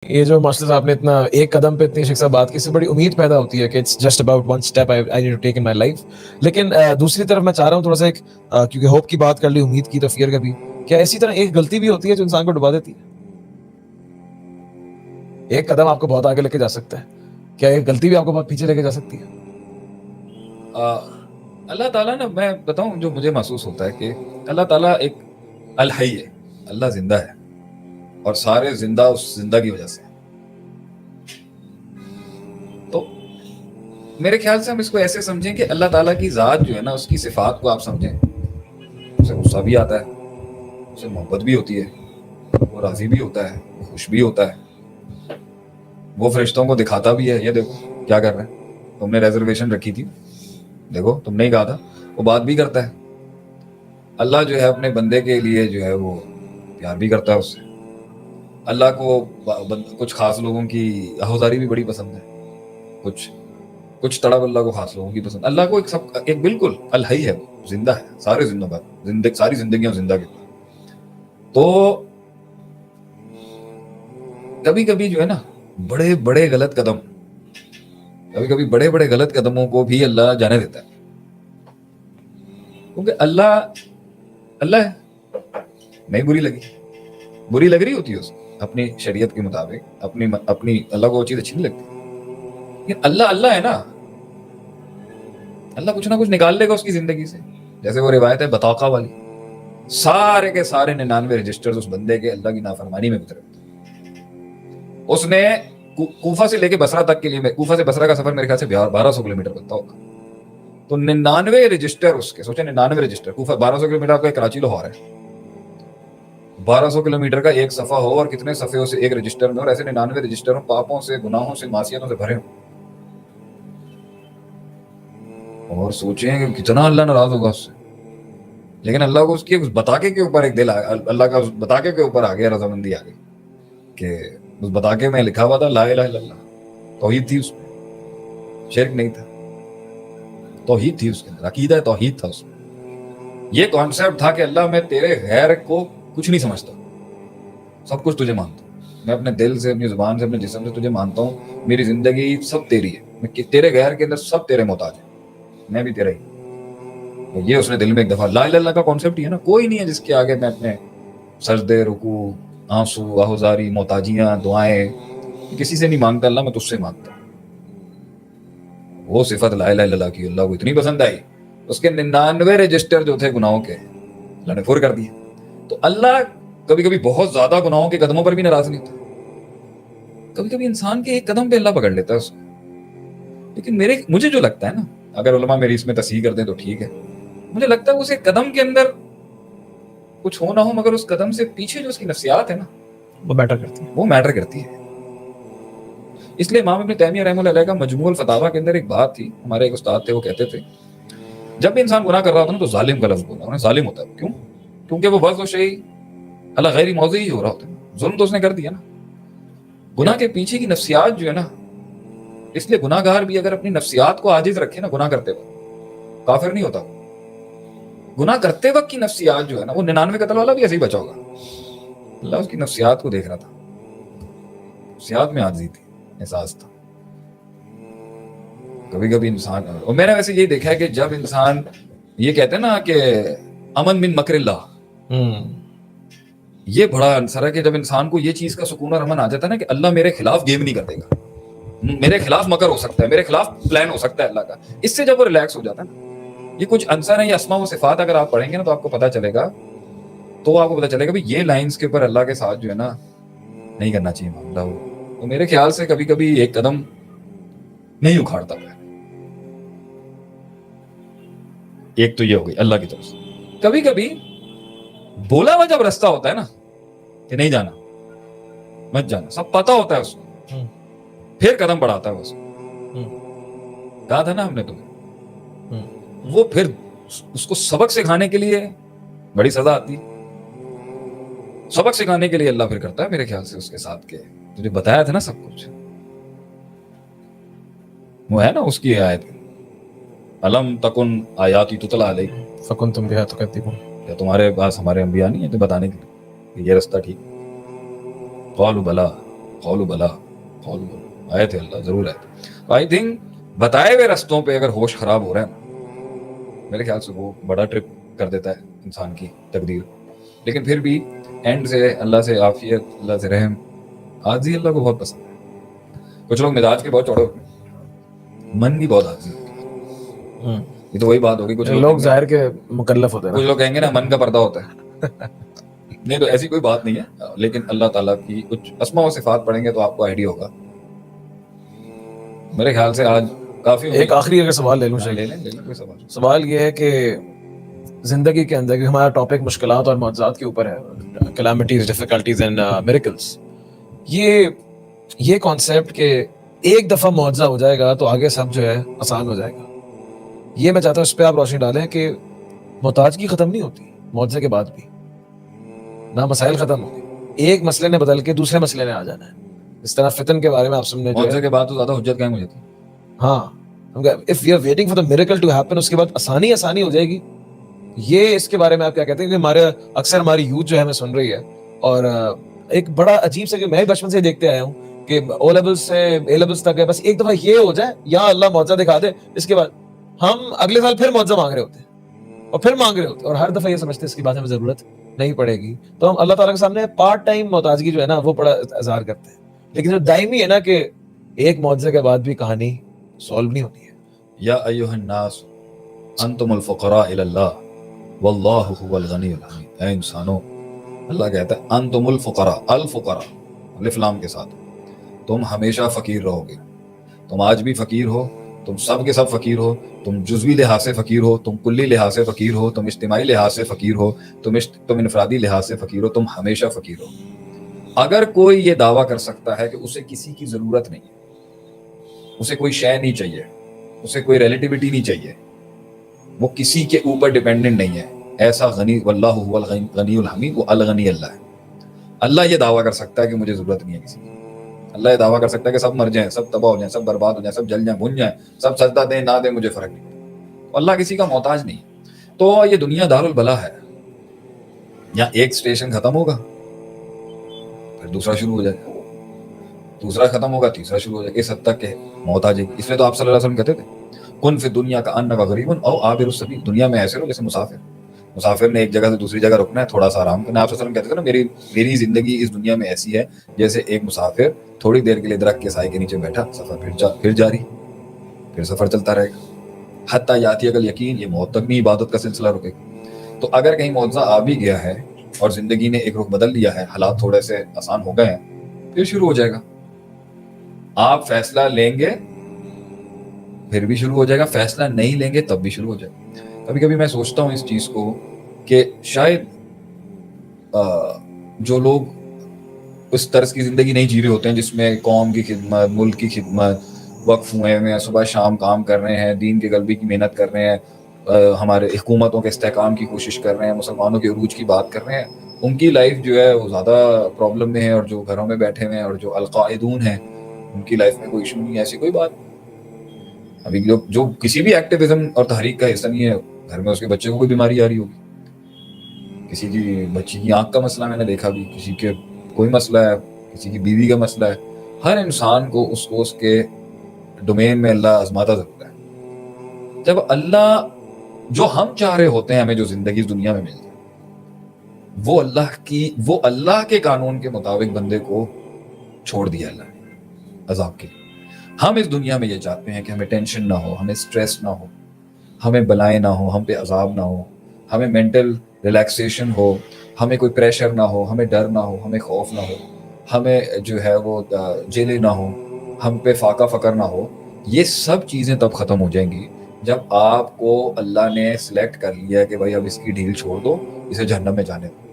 یہ جو ماشاء آپ نے اتنا ایک قدم پہ اتنی شخص بات کی، اس سے بڑی امید پیدا ہوتی ہے کہ it's just about one step I need to take in my life. لیکن دوسری طرف میں چاہ رہا ہوں تھوڑا سا ایک کیونکہ ہوپ کی بات کر لی، امید کی تو فیئر کا بھی، کیا اسی طرح ایک غلطی بھی ہوتی ہے جو انسان کو ڈبا دیتی ہے؟ ایک قدم آپ کو بہت آگے لے کے جا سکتا ہے، کیا ایک غلطی بھی آپ کو بہت پیچھے لے کے جا سکتی ہے؟ اللہ تعالیٰ نا، میں بتاؤں جو مجھے محسوس ہوتا ہے کہ اللہ تعالیٰ ایک الحی ہے، اللہ زندہ ہے اور سارے زندہ اس زندہ کی وجہ سے. تو میرے خیال سے ہم اس کو ایسے سمجھیں کہ اللہ تعالیٰ کی ذات جو ہے نا، اس کی صفات کو آپ سمجھیں. اسے غصہ بھی آتا ہے، اسے محبت بھی ہوتی ہے، وہ راضی بھی ہوتا ہے، وہ خوش بھی ہوتا ہے، وہ فرشتوں کو دکھاتا بھی ہے یہ دیکھو کیا کر رہے ہیں، تم نے ریزرویشن رکھی تھی، دیکھو تم نے ہی کہا تھا. وہ بات بھی کرتا ہے. اللہ جو ہے اپنے بندے کے لیے جو ہے وہ پیار بھی کرتا ہے اس سے. اللہ کو کچھ خاص لوگوں کی آہوزاری بھی بڑی پسند ہے، کچھ تڑپ اللہ کو خاص لوگوں کی پسند. اللہ کو ایک بالکل الحی ہے، وہ زندہ ہے، سارے زندوں کا ساری زندگیاں زندہ کے. تو کبھی کبھی جو ہے نا بڑے بڑے غلط قدموں کو بھی اللہ جانے دیتا ہے، کیونکہ اللہ ہے. نہیں بری لگ رہی ہوتی ہے اس اپنی شریعت کے مطابق، اپنی اللہ کو وہ چیز اچھی نہیں لگتی، لیکن اللہ ہے نا. اللہ کچھ نہ کچھ نکال لے گا اس کی زندگی سے. جیسے وہ روایت ہے بطاقہ والی، سارے کے سارے 99 رجسٹر اس بندے کے اللہ کی نافرمانی میں گزرے. اس نے کوفہ سے لے کے بصرہ تک کے لیے، کوفہ سے بصرہ کا سفر میرے خیال سے 1200 کلومیٹر بنتا ہوگا. تو 99 رجسٹر اس کے، سوچیں 99 رجسٹر، کوفہ 1200 کلومیٹر آپ کا کراچی لاہور ہے، 1200 کلومیٹر کا ایک صفحہ ہو اور کتنے صفحے اسے ایک رجسٹر میں، اور ایسے 99 رجسٹروں پاپوں سے، گناہوں سے، معصیتوں سے بھرے ہوں. اور سوچیں کہ کتنا اللہ ناراض ہوگا اس سے. لیکن اللہ کو اس کی بتاکے کے اوپر ایک دل اللہ کا بتاکے کے اوپر آ گیا، رضامندی آ گئی کہ اس بتاکے میں لکھا ہوا تھا لا الہ الا اللہ. توحید تھی اس میں، شرک نہیں تھا، توحید تھی اس کے اندر، عقیدہ توحید تھا اس میں. یہ کانسیپٹ تھا کہ اللہ میں تیرے غیر کو کچھ نہیں سمجھتا، سب کچھ تجھے مانتا ہوں، میں اپنے دل سے، اپنی زبان سے، اپنے جسم سے تجھے مانتا ہوں. میری زندگی سب تیری ہے، میں تیرے غیر کے اندر سب تیرے محتاج ہیں، میں بھی تیرا ہی. یہ اس نے دل میں ایک دفعہ لا الہ الا اللہ کا کانسیپٹ ہی ہے نا. کوئی نہیں ہے جس کے آگے میں اپنے سجدے، رکوع، آنسو، آہوزاری، محتاجیاں، دعائیں کسی سے نہیں مانگتا. اللہ میں تجھ سے مانگتا ہوں. وہ صفت لا الہ الا اللہ کی اللہ کو اتنی پسند آئی، اس کے 99 رجسٹر جو تھے گناہوں کے، اللہ نے پر کر دیے. تو اللہ کبھی کبھی بہت زیادہ گناہوں کے قدموں پر بھی ناراض نہیں ہوتا. کبھی کبھی انسان کے ایک قدم پہ اللہ پکڑ لیتا ہے اس کو. لیکن مجھے جو لگتا ہے نا، اگر علماء میری اس میں تصحیح کر دیں تو ٹھیک ہے، مجھے لگتا ہے اس ایک قدم کے اندر کچھ ہو نہ ہو، مگر اس قدم سے پیچھے جو اس کی نفسیات ہے نا، وہ میٹر کرتی ہے. اس لیے امام ابن تیمیہ رحمہ اللہ علیہ کا مجموع الفتاویٰ کے اندر ایک بات تھی. ہمارے ایک استاد تھے، وہ کہتے تھے جب بھی انسان گناہ کر رہا ہوتا ہے نا تو ظالم کا لفظ بولا، انہیں ظالم ہوتا ہے. کیوں؟ کیونکہ وہ وضع و شیء اللہ غیر موضعی ہو رہا ہوتا ہے، ظلم تو اس نے کر دیا نا. گناہ کے پیچھے کی نفسیات جو ہے نا، اس لیے گناہ گار بھی اگر اپنی نفسیات کو عاجز رکھے نا گناہ کرتے وقت، کافر نہیں ہوتا. گناہ کرتے وقت کی نفسیات جو ہے نا، وہ 99 قتل والا بھی ایسے ہی بچا ہوگا. اللہ اس کی نفسیات کو دیکھ رہا تھا، نفسیات میں عاجزی تھی، احساس تھا. کبھی کبھی انسان، اور میں نے ویسے یہ دیکھا ہے کہ جب انسان، یہ کہتے ہیں نا کہ امن من مکر اللہ، یہ بڑا عنصر ہے کہ جب انسان کو یہ چیز کا سکون اور امن آ جاتا ہے نا کہ اللہ میرے خلاف گیم نہیں کر دے گا، میرے خلاف مکر ہو سکتا ہے، میرے خلاف پلان ہو سکتا ہے اللہ کا، اس سے جب وہ ریلیکس ہو جاتا ہے نا. یہ کچھ عنصر ہیں، یہ اسماء و صفات اگر آپ پڑھیں گے نا تو آپ کو پتہ چلے گا بھئی یہ لائنز کے اوپر اللہ کے ساتھ جو ہے نا نہیں کرنا چاہیے معاملہ. تو میرے خیال سے کبھی کبھی ایک قدم نہیں اکھاڑتا ہے. ایک تو یہ ہو گئی اللہ کی طرف سے. کبھی کبھی بولا ہوا جب رستہ ہوتا ہے نا کہ نہیں جانا، مت جانا، سب پتہ ہوتا ہے اس کو، پھر قدم بڑھاتا ہے اس کو. کہا تھا نا ہم نے تمہیں، وہ پھر اس کو سبق سکھانے کے لیے بڑی سزا آتی ہے. سبق سکھانے کے لیے اللہ پھر کرتا ہے میرے خیال سے اس کے ساتھ کے تجھے بتایا تھا نا سب کچھ. وہ ہے نا اس کی آیت، الم تکن آیاتی تتلی علیکم فکنتم بہا تکذبون، کیا تمہارے پاس ہمارے انبیاء نہیں ہیں تو بتانے کے لیے کہ یہ رستہ ٹھیک؟ قالوا بلا، قول بلا قول بلا آئے تھے اللہ ضرور آئے تھے. تو آئی تھنک بتائے ہوئے رستوں پہ اگر ہوش خراب ہو رہا ہے میرے خیال سے وہ بڑا ٹرپ کر دیتا ہے انسان کی تقدیر. لیکن پھر بھی اینڈ سے اللہ سے عافیت, اللہ سے رحم, عاجزی اللہ کو بہت پسند ہے. کچھ لوگ مزاج کے بہت چوڑے ہوتے ہیں, من بھی بہت عاجزی ہوتی ہے. یہ تو وہی بات ہوگی, کچھ لوگ ظاہر کے مکلف ہوتے ہیں, کچھ لوگ کہیں گے نا من کا پردہ ہوتا ہے. نہیں تو ایسی کوئی بات نہیں ہے, لیکن اللہ تعالیٰ کی کچھ اسماء و صفات پڑھیں گے تو آپ کو آئیڈیا ہوگا. میرے خیال سے آج کافی ایک آخری اگر سوال لے لوں لے لیں کوئی سوال. سوال یہ ہے کہ زندگی کے اندر ہمارا ٹاپک مشکلات اور معجزات کے اوپر ہے, کلیمٹیز, ڈیفیکلٹیز اینڈ میریکلس. یہ کانسیپٹ کہ ایک دفعہ معجزہ ہو جائے گا تو آگے سب جو ہے آسان ہو جائے گا, یہ میں چاہتا ہوں اس پہ آپ روشنی ڈالیں کہ محتاجگی ختم نہیں ہوتی معجزے کے بعد بھی, نہ مسائل ختم ہوگی, ایک مسئلے نے بدل کے دوسرے مسئلے نے آ جانا ہے. اس طرح فتن کے بارے میں آپ سب نے معجزے کے بعد تو زیادہ حجت قائم ہو جاتی ہے. ہاں, if we are waiting for the miracle to happen, اس کے بعد آسانی ہو جائے گی. یہ اس کے بارے میں آپ کیا کہتے ہیں کہ اکثر ہماری یوتھ جو ہے ہمیں سن رہی ہے, اور ایک بڑا عجیب سے کہ میں بچپن سے دیکھتے آیا ہوں کہ او لیولز سے اے لیولز تک ہے, بس ایک دفعہ یہ ہو جائے یا اللہ معجزہ دکھا دے, اس کے بعد ہم اگلے سال پھر معجزہ مانگ رہے ہوتے ہیں اور پھر مانگ رہے ہوتے ہیں, اور ہر دفعہ یہ سمجھتے ہیں اس کی بعد ہمیں ضرورت نہیں پڑے گی. تو ہم اللہ تعالیٰ کے سامنے پارٹ ٹائم محتاجگی جو ہے نا وہ بڑا اظہار کرتے ہیں, لیکن جو دائمی ہے نا کہ ایک معجزے کے بعد بھی کہانی سولو نہیں ہوتی ہے. یا ایھا الناس انتم الفقراء الی اللہ واللہ هو الغنی الحمید. اے انسانوں, اللہ کہتا ہے انتم الفقراء, الفقراء الف لام کے ساتھ, تم ہمیشہ فقیر رہو گے. تم آج بھی فقیر ہو, تم سب کے سب فقیر ہو, تم جزوی لحاظ سے فقیر ہو, تم کلی لحاظ سے فقیر ہو, تم اجتماعی لحاظ سے فقیر ہو, تم انفرادی لحاظ سے فقیر ہو, تم ہمیشہ فقیر ہو. اگر کوئی یہ دعویٰ کر سکتا ہے کہ اسے کسی کی ضرورت نہیں ہے, اسے کوئی شے نہیں چاہیے, اسے کوئی ریلیٹیوٹی نہیں چاہیے, وہ کسی کے اوپر ڈیپینڈنٹ نہیں ہے, ایسا غنی, واللہ هو الغنی الحمید, وہ الغنی اللہ ہے. اللہ یہ دعویٰ کر سکتا ہے کہ مجھے ضرورت نہیں ہے کسی کی. اللہ یہ دعویٰ کر سکتا ہے کہ سب مر جائیں, سب تباہ ہو جائیں, سب برباد ہو جائیں, سب جل جائیں, بھن جائیں, سب سجدہ دیں نہ دیں, مجھے فرق نہیں. اللہ کسی کا محتاج نہیں. تو یہ دنیا دار البلا ہے, یہاں ایک اسٹیشن ختم ہوگا پھر دوسرا شروع ہو جائے گا, دوسرا ختم ہوگا تیسرا شروع ہو جائے گا, اس حد تک کہ موت آ جائے گی. اس لیے تو آپ صلی اللہ علیہ وسلم کہتے تھے کن فی دنیا کا انک غریب او عابر السبیل, دنیا میں ایسے رہو جیسے مسافر نے ایک جگہ سے دوسری جگہ رکنا ہے, تھوڑا سا آرام کرنا ہے. آپ صلی اللہ علیہ وسلم کہتے تھے نا میری زندگی اس دنیا میں ایسی ہے جیسے ایک مسافر تھوڑی دیر کے لیے درخت کے سائے کے نیچے بیٹھا, سفر پھر جاری, پھر سفر چلتا رہے گا حتی یاتی الیقین, یہ موت تک نہیں عبادت کا سلسلہ رکے گا. تو اگر کہیں معجزہ آ بھی گیا ہے اور زندگی نے ایک رخ بدل لیا ہے, حالات تھوڑے سے آسان ہو گئے ہیں, پھر شروع ہو جائے گا. آپ فیصلہ لیں گے پھر بھی شروع ہو جائے گا, فیصلہ نہیں لیں گے تب بھی شروع ہو جائے گا. کبھی کبھی میں سوچتا ہوں اس چیز کو کہ شاید جو لوگ اس طرز کی زندگی نہیں جی رہے ہوتے ہیں جس میں قوم کی خدمت, ملک کی خدمت, وقف ہوئے ہیں, صبح شام کام کر رہے ہیں, دین کے غلبے کی محنت کر رہے ہیں, ہمارے حکومتوں کے استحکام کی کوشش کر رہے ہیں, مسلمانوں کے عروج کی بات کر رہے ہیں, ان کی لائف جو ہے وہ زیادہ پرابلم میں ہے, اور جو گھروں میں بیٹھے ہوئے ہیں اور جو القاعدون ہیں ان کی لائف میں کوئی ایشو نہیں ہے. ایسی کوئی بات ابھی جو کسی بھی ایکٹیویزم اور تحریک کا حصہ نہیں ہے, گھر میں اس کے بچے کو کوئی بیماری آ رہی ہوگی, کسی کی بچی کی آنکھ کا مسئلہ میں نے دیکھا بھی, کسی کے کوئی مسئلہ ہے, کسی کی بیوی کا مسئلہ ہے. ہر انسان کو اس کے ڈومین میں اللہ آزماتا ضرور ہے. جب اللہ جو ہم چاہ رہے ہوتے ہیں ہمیں جو زندگی اس دنیا میں مل جائے, وہ اللہ کے قانون کے مطابق بندے کو چھوڑ دیا اللہ نے عذاب کے لیے. ہم اس دنیا میں یہ چاہتے ہیں کہ ہمیں ٹینشن نہ ہو, ہمیں سٹریس نہ ہو, ہمیں بلائیں نہ ہو, ہم پہ عذاب نہ ہو, ہمیں مینٹل ریلیکسیشن ہو, ہمیں کوئی پریشر نہ ہو, ہمیں ڈر نہ ہو, ہمیں خوف نہ ہو, ہمیں جو ہے وہ جیلے نہ ہو, ہم پہ فاقہ فقر نہ ہو. یہ سب چیزیں تب ختم ہو جائیں گی جب آپ کو اللہ نے سلیکٹ کر لیا کہ بھائی اب اس کی ڈھیل چھوڑ دو, اسے جہنم میں جانے دو.